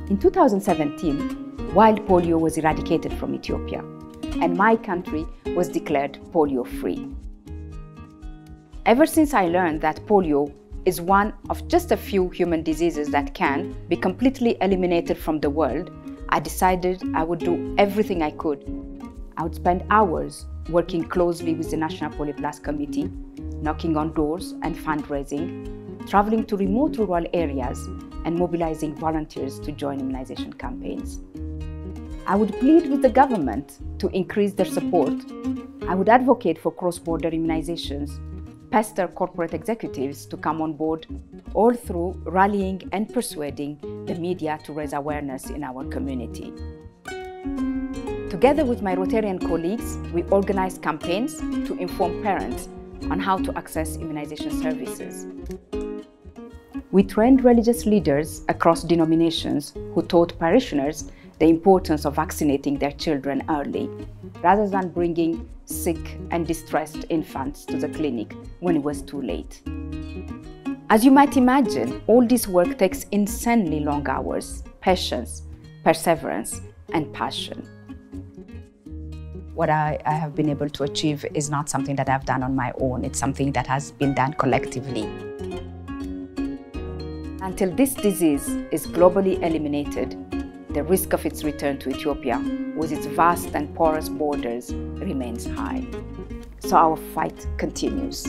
In 2017, wild polio was eradicated from Ethiopia, and my country was declared polio-free. Ever since I learned that polio is one of just a few human diseases that can be completely eliminated from the world, I decided I would do everything I could. I would spend hours working closely with the National Polio Plus Committee, knocking on doors and fundraising, traveling to remote rural areas, and mobilizing volunteers to join immunization campaigns. I would plead with the government to increase their support. I would advocate for cross-border immunizations, pester corporate executives to come on board, all through rallying and persuading the media to raise awareness in our community. Together with my Rotarian colleagues, we organized campaigns to inform parents on how to access immunization services. We trained religious leaders across denominations who taught parishioners the importance of vaccinating their children early, rather than bringing sick and distressed infants to the clinic when it was too late. As you might imagine, all this work takes insanely long hours, patience, perseverance, and passion. What I have been able to achieve is not something that I've done on my own, it's something that has been done collectively. Until this disease is globally eliminated, the risk of its return to Ethiopia, with its vast and porous borders, remains high. So our fight continues.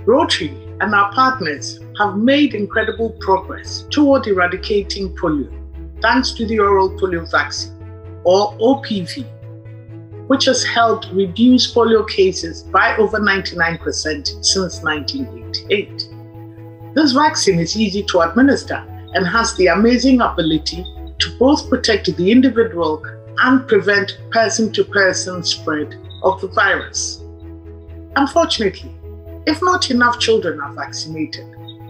Rotary and our partners have made incredible progress toward eradicating polio, thanks to the oral polio vaccine, or OPV, which has helped reduce polio cases by over 99% since 1988. This vaccine is easy to administer and has the amazing ability to both protect the individual and prevent person-to-person spread of the virus. Unfortunately, if not enough children are vaccinated,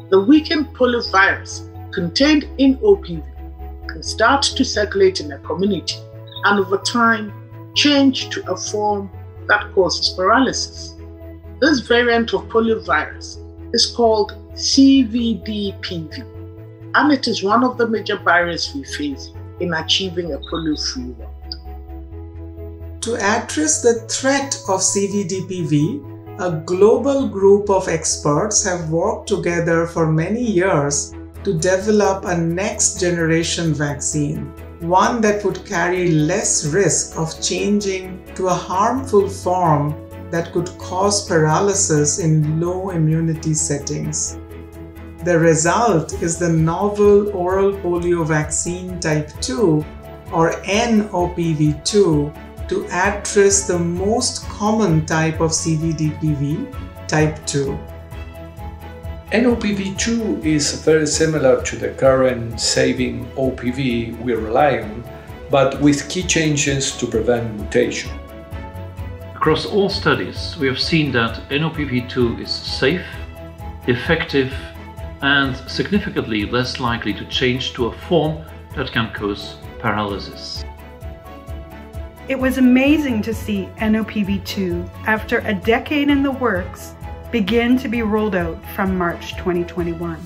the weakened polio virus contained in OPV can start to circulate in a community and over time change to a form that causes paralysis. This variant of polio virus is called CVD-PV, and it is one of the major barriers we face in achieving a polio-free world. To address the threat of CVD-PV, a global group of experts have worked together for many years to develop a next-generation vaccine, one that would carry less risk of changing to a harmful form that could cause paralysis in low immunity settings. The result is the novel oral polio vaccine type 2, or NOPV2, to address the most common type of CVD-PV, type 2. NOPV2 is very similar to the current saving OPV we rely on, but with key changes to prevent mutation. Across all studies, we have seen that NOPV2 is safe, effective, and significantly less likely to change to a form that can cause paralysis. It was amazing to see NOPV2, after a decade in the works, begin to be rolled out from March 2021.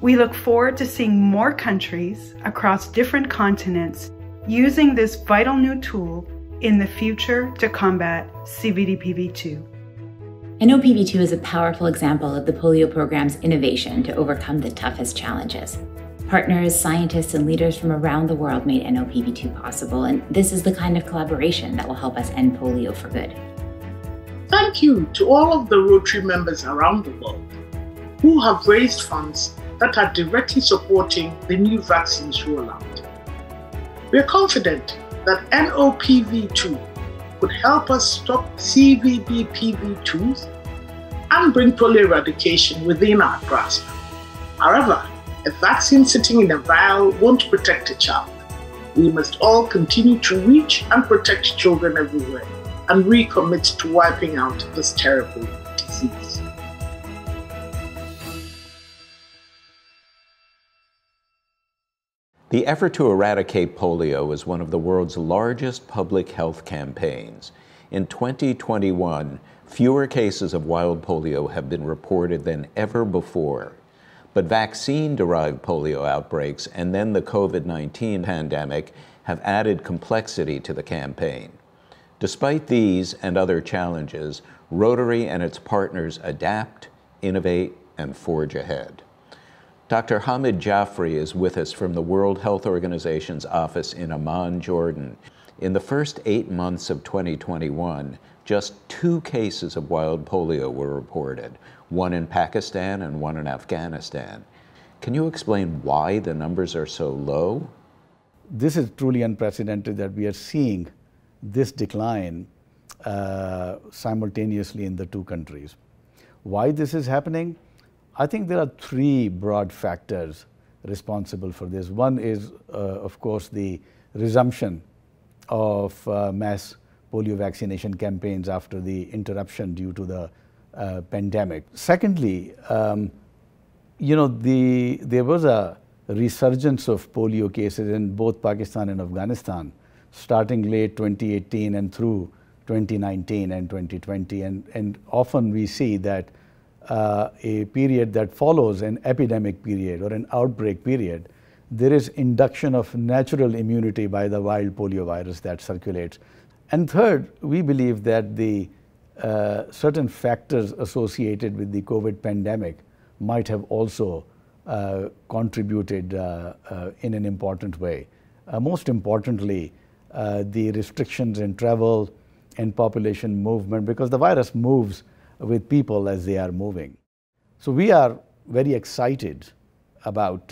We look forward to seeing more countries across different continents using this vital new tool in the future to combat CVD-PV2. NOPV2 is a powerful example of the polio program's innovation to overcome the toughest challenges. Partners, scientists, and leaders from around the world made NOPV2 possible, and this is the kind of collaboration that will help us end polio for good. Thank you to all of the Rotary members around the world who have raised funds that are directly supporting the new vaccines rollout. We are confident that NOPV2 could help us stop CVD-PV2s and bring polio eradication within our grasp. However, a vaccine sitting in a vial won't protect a child. We must all continue to reach and protect children everywhere and recommit to wiping out this terrible disease. The effort to eradicate polio is one of the world's largest public health campaigns. In 2021, fewer cases of wild polio have been reported than ever before. But vaccine-derived polio outbreaks and then the COVID-19 pandemic have added complexity to the campaign. Despite these and other challenges, Rotary and its partners adapt, innovate, and forge ahead. Dr. Hamid Jaffrey is with us from the World Health Organization's office in Amman, Jordan. In the first 8 months of 2021, just 2 cases of wild polio were reported, one in Pakistan and one in Afghanistan. Can you explain why the numbers are so low? This is truly unprecedented that we are seeing this decline simultaneously in the 2 countries. Why this is happening? I think there are 3 broad factors responsible for this. One is, of course, the resumption of mass polio vaccination campaigns after the interruption due to the pandemic. Secondly, there was a resurgence of polio cases in both Pakistan and Afghanistan, starting late 2018 and through 2019 and 2020. And often we see that a period that follows an epidemic period or an outbreak period, there is induction of natural immunity by the wild polio virus that circulates. And third, we believe that the certain factors associated with the COVID pandemic might have also contributed in an important way. Most importantly, the restrictions in travel and population movement, because the virus moves with people as they are moving. So we are very excited about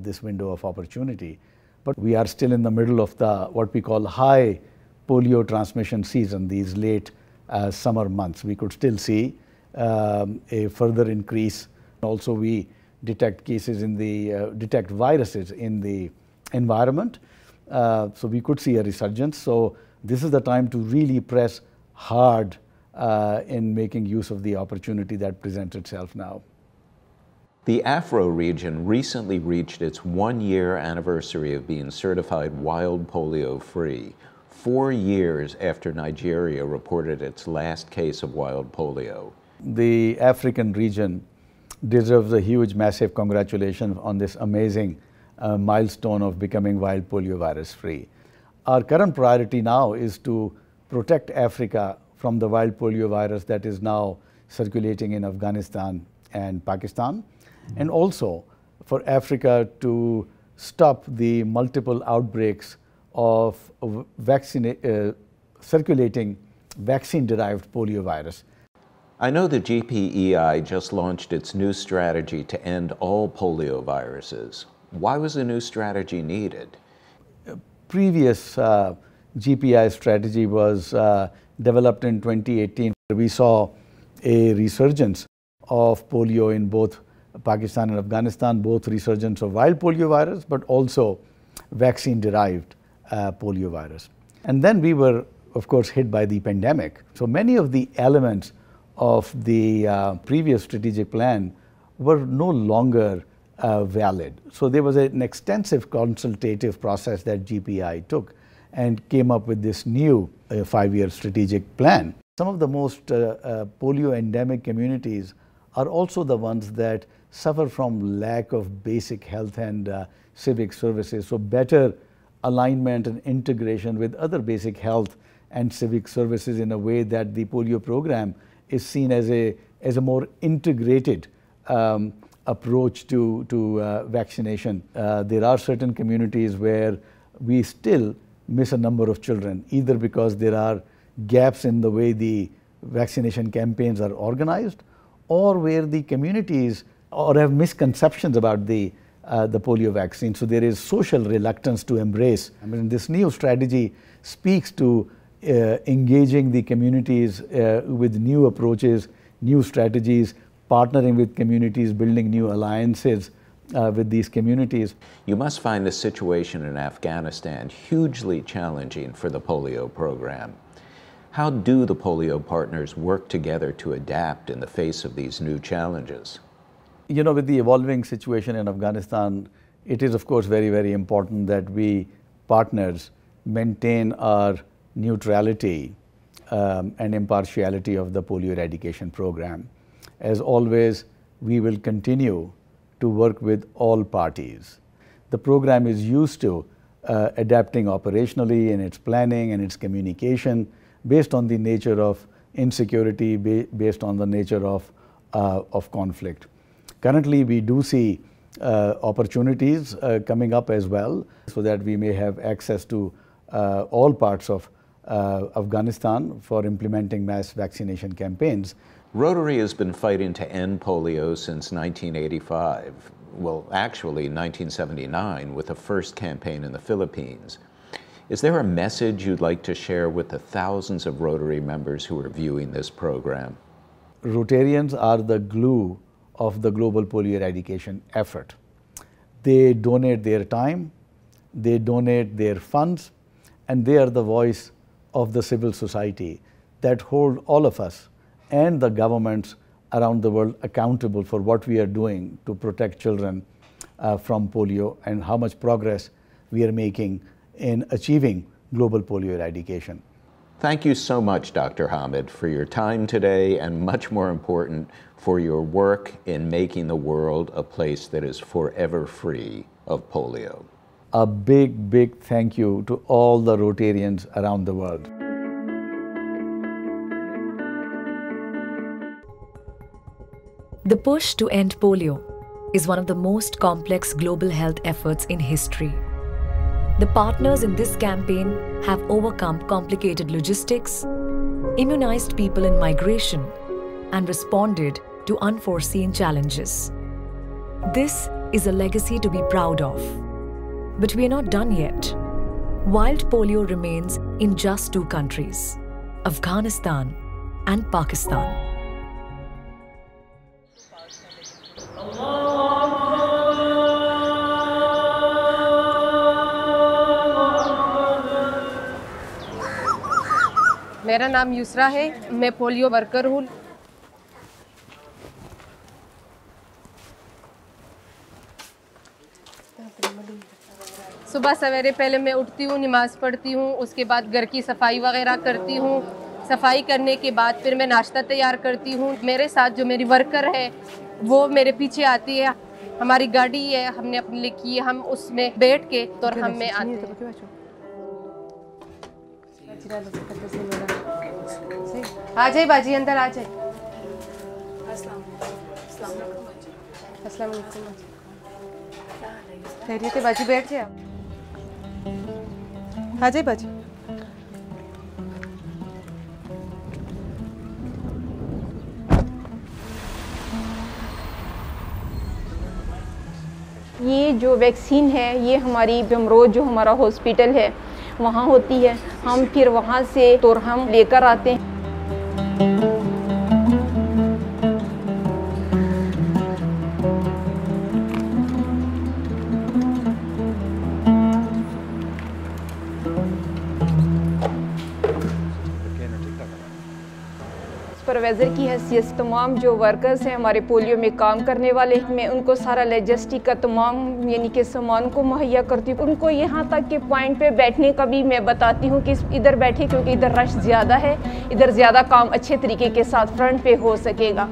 this window of opportunity, but we are still in the middle of the what we call high polio transmission season, these late summer months. We could still see a further increase. Also, we detect cases in the detect viruses in the environment, so we could see a resurgence. So this is the time to really press hard in making use of the opportunity that presents itself now. The Afro region recently reached its 1-year anniversary of being certified wild polio free, 4 years after Nigeria reported its last case of wild polio. The African region deserves a huge, massive congratulations on this amazing milestone of becoming wild polio virus free. Our current priority now is to protect Africa from the wild polio virus that is now circulating in Afghanistan and Pakistan, and also for Africa to stop the multiple outbreaks of circulating vaccine-derived polio virus. I know the GPEI just launched its new strategy to end all polio viruses. Why was a new strategy needed? Previous GPEI strategy was developed in 2018. We saw a resurgence of polio in both Pakistan and Afghanistan, both resurgence of wild polio virus, but also vaccine-derived polio virus. And then we were, of course, hit by the pandemic. So many of the elements of the previous strategic plan were no longer valid. So there was an extensive consultative process that GPEI took and came up with this new 5-year strategic plan. Some of the most polio endemic communities are also the ones that suffer from lack of basic health and civic services. So better alignment and integration with other basic health and civic services in a way that the polio program is seen as a more integrated approach to vaccination. There are certain communities where we still miss a number of children, either because there are gaps in the way the vaccination campaigns are organized, or where the communities or have misconceptions about the polio vaccine. So there is social reluctance to embrace. I mean, this new strategy speaks to engaging the communities with new approaches, new strategies, partnering with communities, building new alliances with these communities. You must find the situation in Afghanistan hugely challenging for the polio program. How do the polio partners work together to adapt in the face of these new challenges? You know, with the evolving situation in Afghanistan, it is of course very, very important that we partners maintain our neutrality and impartiality of the polio eradication program. As always, we will continue to work with all parties. The program is used to adapting operationally in its planning and its communication based on the nature of insecurity, based on the nature of conflict. Currently, we do see opportunities coming up as well, so that we may have access to all parts of Afghanistan for implementing mass vaccination campaigns. Rotary has been fighting to end polio since 1985. Well, actually 1979 with the first campaign in the Philippines. Is there a message you'd like to share with the thousands of Rotary members who are viewing this program? Rotarians are the glue of the global polio eradication effort. They donate their time, they donate their funds, and they are the voice of the civil society that hold all of us and the governments around the world accountable for what we are doing to protect children from polio and how much progress we are making in achieving global polio eradication. Thank you so much, Dr. Hamid, for your time today, and much more important, for your work in making the world a place that is forever free of polio. A big, big thank you to all the Rotarians around the world. The push to end polio is one of the most complex global health efforts in history. The partners in this campaign have overcome complicated logistics, immunized people in migration, and responded to unforeseen challenges. This is a legacy to be proud of. But we are not done yet. Wild polio remains in just 2 countries, Afghanistan and Pakistan. मेरा नाम यूसरा है, मैं polio worker हूँ। सुबह सवेरे पहले मैं उठती हूँ, नमाज़ पढ़ती हूँ, उसके बाद घर की सफाई वगैरह करती हूँ। सफाई करने के बाद फिर मैं नाश्ता तैयार करती हूँ। मेरे साथ जो मेरी वर्कर है वो मेरे पीछे आती है। हमारी गाड़ी है, हमने अपने लिए की है, हम उसमें बैठ के तो हम में आते हैं। आ जाए बाजी, अंदर आ जाए। अस्सलाम वालेकुम। खैरियत है बाजी, बैठ जाए। आ जाए बाजी। ये जो वैक्सीन है ये हमारी रोज़ जो हमारा हॉस्पिटल है वहाँ होती है। हम फिर वहाँ से तो हम लेकर आते हैं। सुपरवाइज़र की हैसियत तमाम जो वर्कर्स हैं हमारे पोलियो में काम करने वाले, मैं उनको सारा लॉजिस्टिक का तमाम यानी कि सामान को मुहैया करती हूँ। उनको यहाँ तक के पॉइंट पे बैठने का भी मैं बताती हूँ कि इधर बैठे, क्योंकि इधर रश ज़्यादा है, इधर ज़्यादा काम अच्छे तरीके के साथ फ्रंट पे हो सकेगा।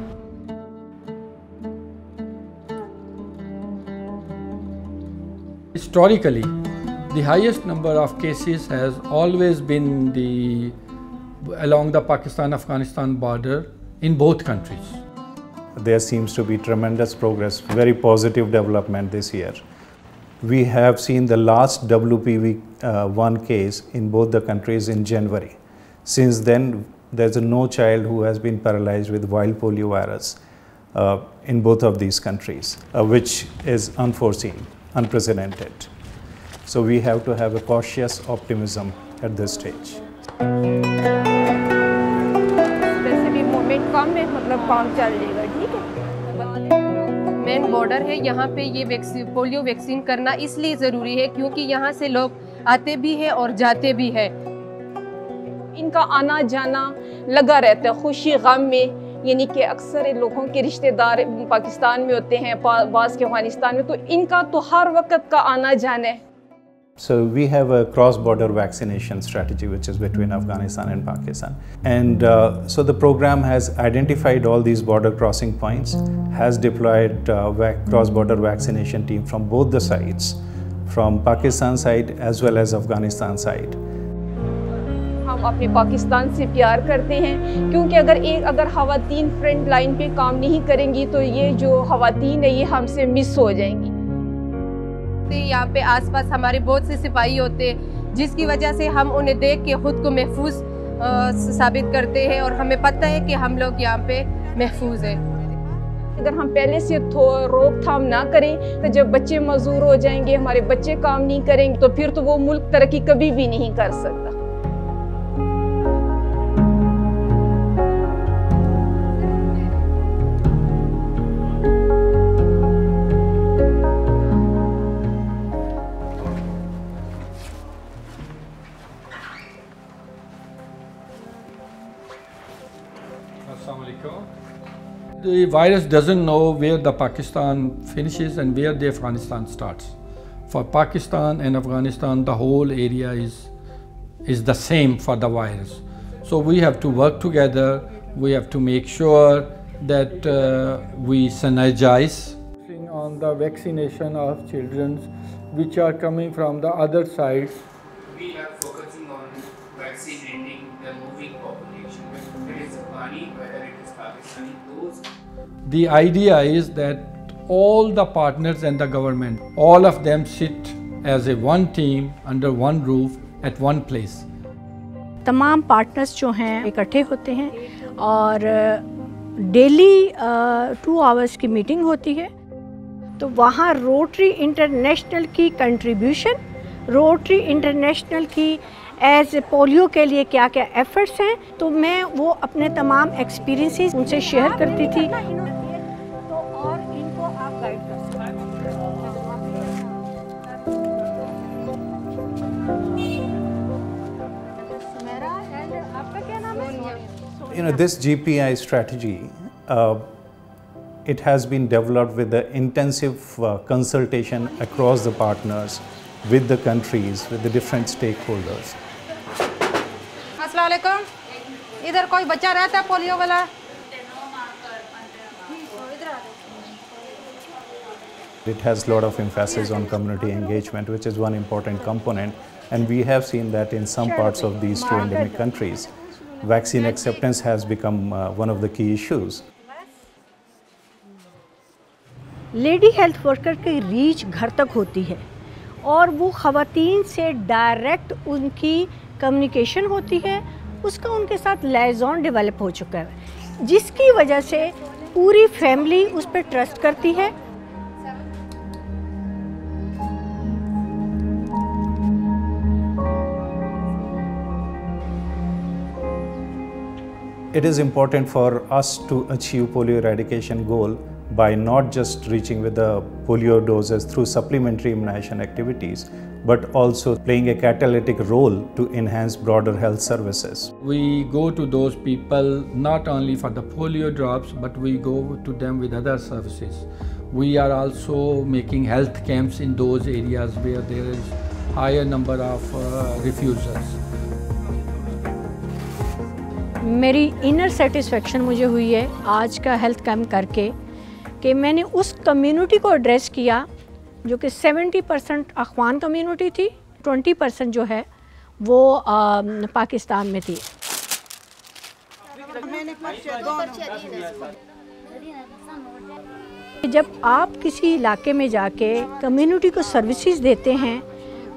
Historically, the highest number of cases has always been along the Pakistan-Afghanistan border in both countries. There seems to be tremendous progress, very positive development this year. We have seen the last WPV1 case in both the countries in January. Since then, there's no child who has been paralyzed with wild polio virus in both of these countries, which is unforeseen, unprecedented. So we have to have a cautious optimism at this stage. कम में मतलब काम चल जाएगा, ठीक है। Main border है, यहाँ पे ये पोलियो वैक्सीन करना इसलिए ज़रूरी है क्योंकि यहाँ से लोग आते भी हैं और जाते भी हैं। इनका आना जाना लगा रहता है खुशी गम में, यानी कि अक्सर लोगों के रिश्तेदार पाकिस्तान में होते हैं, बाज़ के अफगानिस्तान में, तो इनका तो हर वक्त का आना जाना है। So we have a cross-border vaccination strategy which is between Afghanistan and Pakistan. And so the program has identified all these border crossing points, has deployed cross-border vaccination team from both the sides, from Pakistan side as well as Afghanistan side. हम अपने पाकिस्तान से प्यार करते हैं, क्योंकि अगर ख़वातीन front line पे काम नहीं करेंगी तो ये जो ख़वातीन है ये हमसे मिस हो जाएंगी। यहाँ पे आसपास हमारे बहुत से सिपाही होते हैं, जिसकी वजह से हम उन्हें देख के खुद को महफूज साबित करते हैं और हमें पता है कि हम लोग यहाँ पे महफूज हैं। अगर हम पहले से रोकथाम ना करें तो जब बच्चे मजदूर हो जाएंगे, हमारे बच्चे काम नहीं करेंगे, तो फिर तो वो मुल्क तरक्की कभी भी नहीं कर सकता। The virus doesn't know where the Pakistan finishes and where the Afghanistan starts. For Pakistan and Afghanistan, the whole area is the same for the virus. So we have to work together. We have to make sure that we synergize on the vaccination of children which are coming from the other sides. We are focusing on vaccinating the moving population, whether it is Afghani, whether it is Pakistani, those. The idea is that all the partners and the government, all of them sit as a one team under one roof at one place. तमाम partners जो हैं इकट्ठे होते हैं और daily 2 hours की meeting होती है। तो वहाँ रोटरी इंटरनेशनल की कंट्रीब्यूशन, रोटरी इंटरनेशनल की एज पोलियो के लिए क्या क्या एफर्ट्स हैं, तो मैं वो अपने तमाम एक्सपीरियंसेस उनसे शेयर करती थी। तो और इनको आप गाइड कर आपका क्या नाम है? You know, this GPI strategy, it has been developed with the intensive consultation across the partners, with the countries, with the different stakeholders. अस्सलाम वालेकुम, इधर कोई बच्चा रहता है पोलियो वाला? It has a lot of emphasis on community engagement, which is one important component, and we have seen that in some parts of these 2 endemic countries, vaccine acceptance has become one of the key issues. Lady health worker की reach घर तक होती है और वो ख़वातीन से direct उनकी कम्युनिकेशन होती है, उसका उनके साथ लाइज़ॉन डेवलप हो चुका है, जिसकी वजह से पूरी फैमिली उस पर ट्रस्ट करती है। It is important for us to achieve polio eradication goal by not just reaching with the polio doses through supplementary immunization activities, but also playing a catalytic role to enhance broader health services. We go to those people not only for the polio drops, but we go to them with other services. We are also making health camps in those areas where there is higher number of refusers. मेरी inner satisfaction मुझे हुई है आज का health camp करके कि मैंने उस कम्युनिटी को एड्रेस किया जो कि 70% अफ़गान कम्युनिटी थी, 20% जो है वो पाकिस्तान में थी। जब आप किसी इलाके में जाके कम्युनिटी को सर्विसेज देते हैं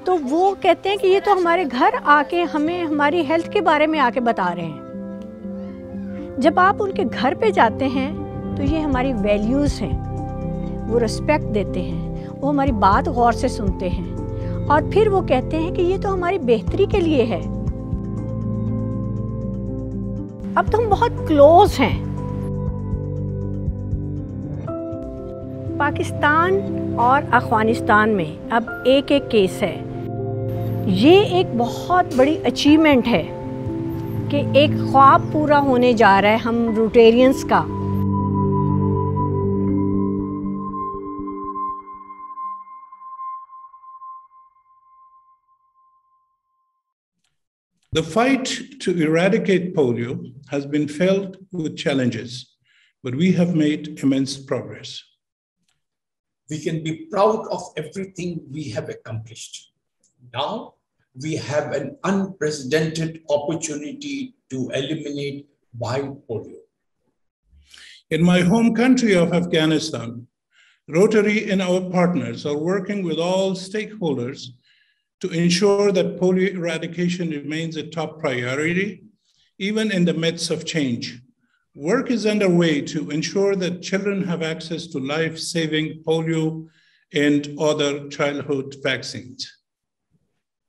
तो वो कहते हैं कि ये तो हमारे घर आके हमें हमारी हेल्थ के बारे में आके बता रहे हैं। जब आप उनके घर पे जाते हैं तो ये हमारी वैल्यूज़ हैं, वो रिस्पेक्ट देते हैं, वो हमारी बात गौर से सुनते हैं और फिर वो कहते हैं कि ये तो हमारी बेहतरी के लिए है। अब तो हम बहुत क्लोज हैं। पाकिस्तान और अफ़गानिस्तान में अब एक केस है। ये एक बहुत बड़ी अचीवमेंट है कि एक ख्वाब पूरा होने जा रहा है हम रोटेरियंस का। The fight to eradicate polio has been filled with challenges, but we have made immense progress. We can be proud of everything we have accomplished. Now, we have an unprecedented opportunity to eliminate wild polio. In my home country of Afghanistan, Rotary and our partners are working with all stakeholders to ensure that polio eradication remains a top priority, even in the midst of change. Work is underway to ensure that children have access to life-saving polio and other childhood vaccines.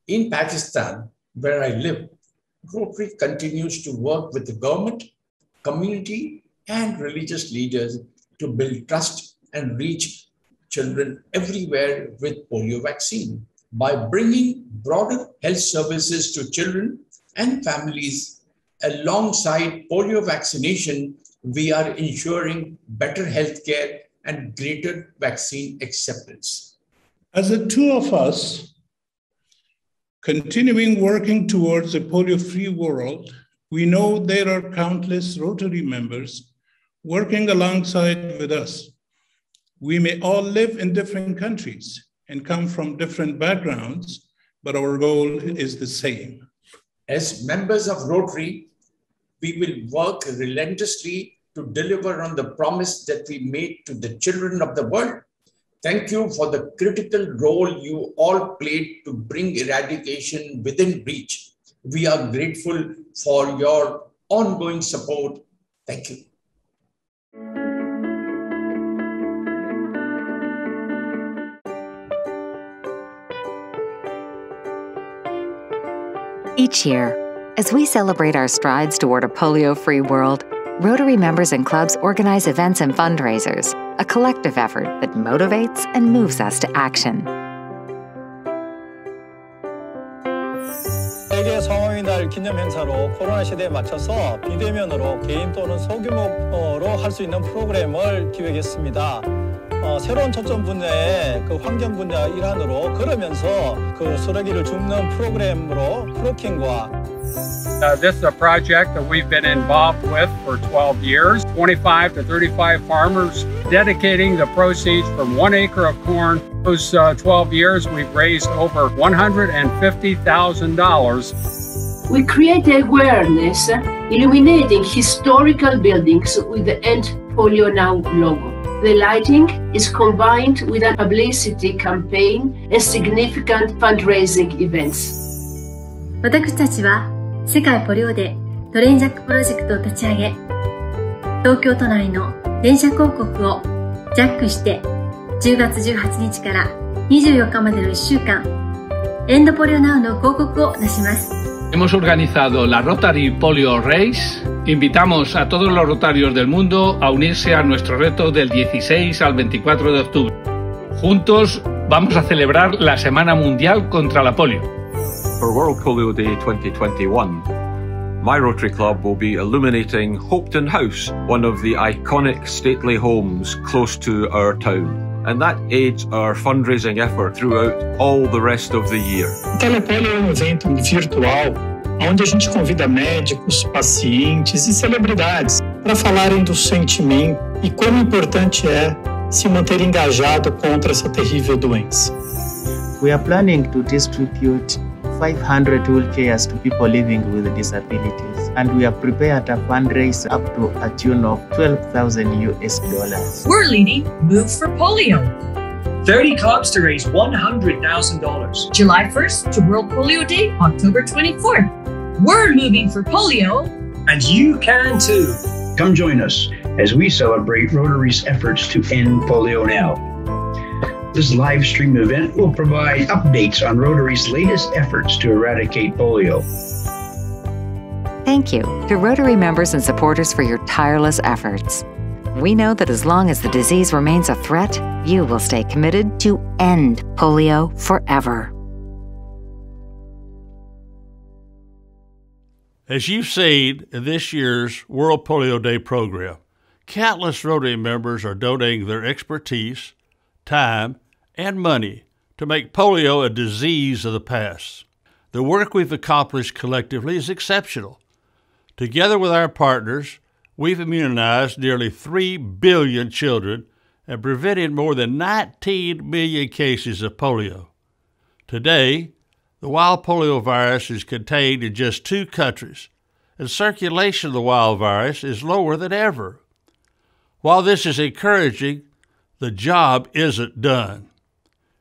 In Pakistan, where I live, Rotary continues to work with the government, community, and religious leaders to build trust and reach children everywhere with polio vaccine. By bringing broader health services to children and families alongside polio vaccination, we are ensuring better healthcare and greater vaccine acceptance. As the two of us continuing working towards a polio-free world, we know there are countless Rotary members working alongside with us. We may all live in different countries and come from different backgrounds, but our goal is the same. As members of Rotary, we will work relentlessly to deliver on the promise that we made to the children of the world. Thank you for the critical role you all played to bring eradication within reach. We are grateful for your ongoing support. Thank you. Each year, as we celebrate our strides toward a polio-free world, Rotary members and clubs organize events and fundraisers, a collective effort that motivates and moves us to action. 세계 성황의 날 기념 행사로 코로나 시대에 맞춰서 비대면으로 개인 또는 소규모로 할 수 있는 프로그램을 기획했습니다. 새로운 초점 분야의 그 환경 분야 일환으로 걸으면서 그 쓰레기를 줍는 프로그램으로 프로킹과 This is a project that we've been involved with for 12 years. 25 to 35 farmers dedicating the proceeds from 1 acre of corn. Those 12 years, we've raised over $150,000. We create awareness, illuminating historical buildings with the End Polio Now logo. The lighting is combined with a publicity campaign and significant fundraising events. 私たちは世界ポリオデートレインジャックプロジェクトを立ち上げ、東京都内の電車広告をジャックして10月18日から24日までの1週間、エンドポリオナウの広告を出します。Hemos organizado la Rotary Polio Race. Invitamos a todos los rotarios del mundo a unirse a nuestro reto del 16 al 24 de octubre. Juntos vamos a celebrar la Semana Mundial contra la Polio. For World Polio Day 2021, my Rotary Club will be illuminating Hopetoun House, one of the iconic stately homes close to our town. And that aids our fundraising effort throughout all the rest of the year. O Telepolio é evento virtual onde a gente convida médicos, pacientes e celebridades para falarem do sentimento e como importante é se manter engajado contra essa terrível doença. We are planning to distribute 500 wheelchairs to people living with disabilities, and we have prepared a fundraiser up to a tune of $12,000. We're leading Move for Polio. 30 clubs to raise $100,000. July 1st to World Polio Day, October 24th. We're moving for polio. And you can too. Come join us as we celebrate Rotary's efforts to end polio now. This live stream event will provide updates on Rotary's latest efforts to eradicate polio. Thank you to Rotary members and supporters for your tireless efforts. We know that as long as the disease remains a threat, you will stay committed to end polio forever. As you've seen in this year's World Polio Day program, countless Rotary members are donating their expertise, time, and money to make polio a disease of the past. The work we've accomplished collectively is exceptional. Together with our partners, we've immunized nearly 3 billion children and prevented more than 19 million cases of polio. Today, the wild polio virus is contained in just 2 countries, and circulation of the wild virus is lower than ever. While this is encouraging, the job isn't done.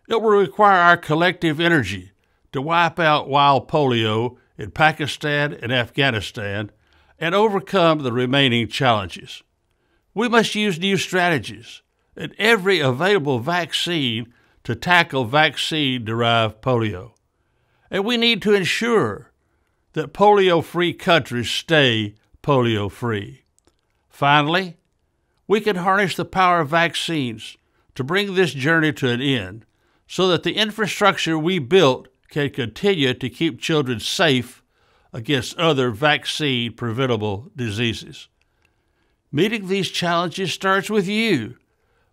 It will require our collective energy to wipe out wild polio in Pakistan and Afghanistan and overcome the remaining challenges. We must use new strategies and every available vaccine to tackle vaccine-derived polio. And we need to ensure that polio-free countries stay polio-free. Finally, we can harness the power of vaccines to bring this journey to an end so that the infrastructure we built can continue to keep children safe against other vaccine-preventable diseases. Meeting these challenges starts with you,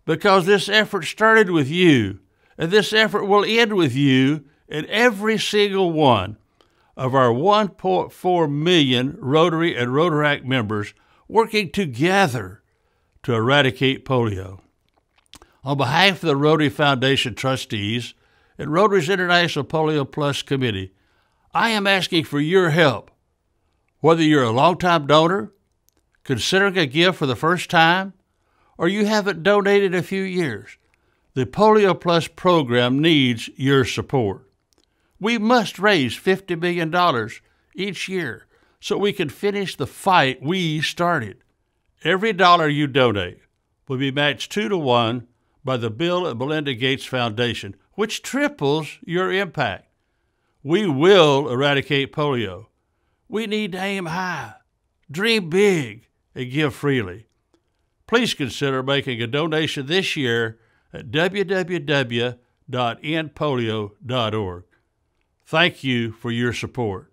because this effort started with you, and this effort will end with you and every single one of our 1.4 million Rotary and Rotaract members working together to eradicate polio. On behalf of the Rotary Foundation trustees and Rotary's International Polio Plus Committee, I am asking for your help. Whether you're a longtime donor, considering a gift for the first time, or you haven't donated in a few years, the Polio Plus program needs your support. We must raise $50 million each year so we can finish the fight we started. Every dollar you donate will be matched 2-to-1 by the Bill and Melinda Gates Foundation, which triples your impact. We will eradicate polio. We need to aim high, dream big, and give freely. Please consider making a donation this year at www.endpolio.org. Thank you for your support.